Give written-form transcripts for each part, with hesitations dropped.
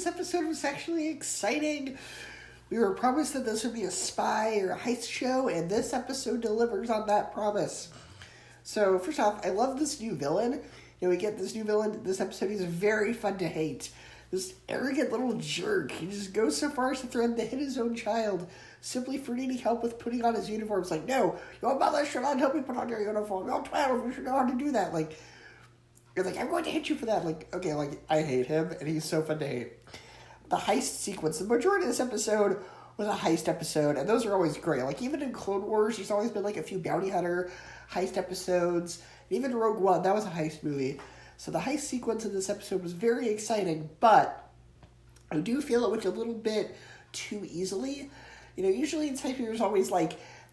this episode was actually exciting. We were promised that this would be a spy or a heist show, and this episode delivers on that promise. So, first off, I love this new villain. We get this new villain this episode. He's very fun to hate. This arrogant little jerk. He just goes so far as to threaten to hit his own child simply for needing help with putting on his uniform. It's like, no, your mother should not help you put on your uniform. You're 12, you should know how to do that. You're like, I'm going to hit you for that. Okay, I hate him, and he's so fun to hate. The heist sequence, the majority of this episode was a heist episode, and those are always great. Even in Clone Wars, there's always been, a few bounty hunter heist episodes. And even Rogue One, that was a heist movie. So the heist sequence in this episode was very exciting, but I do feel it went a little bit too easily. Usually in Type there's always,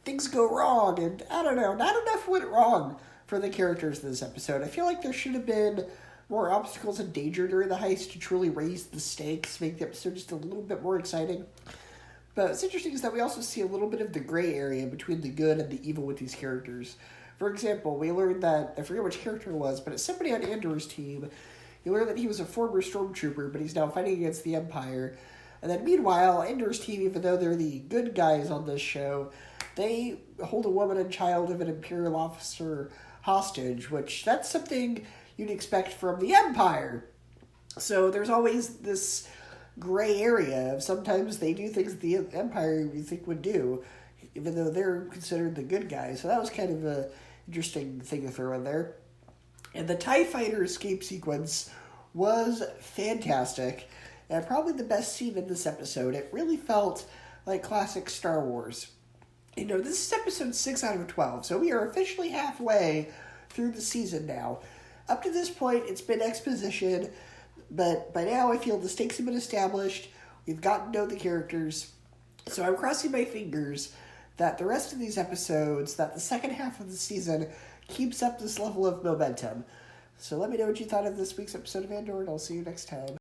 things go wrong, and I don't know, not enough went wrong for the characters in this episode. I feel like there should have been more obstacles and danger during the heist to truly raise the stakes, make the episode just a little bit more exciting. But what's interesting is that we also see a little bit of the gray area between the good and the evil with these characters. For example, we learned that, I forget which character it was, but it's somebody on Andor's team. You learn that he was a former stormtrooper, but he's now fighting against the Empire. And then meanwhile, Andor's team, even though they're the good guys on this show, they hold a woman and child of an Imperial officer hostage, which that's something you'd expect from the Empire. So there's always this gray area of sometimes they do things the Empire you think would do, even though they're considered the good guys. So that was kind of an interesting thing to throw in there. And the TIE Fighter escape sequence was fantastic, and probably the best scene in this episode. It really felt like classic Star Wars. This is episode 6 out of 12, so we are officially halfway through the season now. Up to this point, it's been exposition, but by now I feel the stakes have been established. We've gotten to know the characters. So I'm crossing my fingers that the rest of these episodes, that the second half of the season, keeps up this level of momentum. So let me know what you thought of this week's episode of Andor, and I'll see you next time.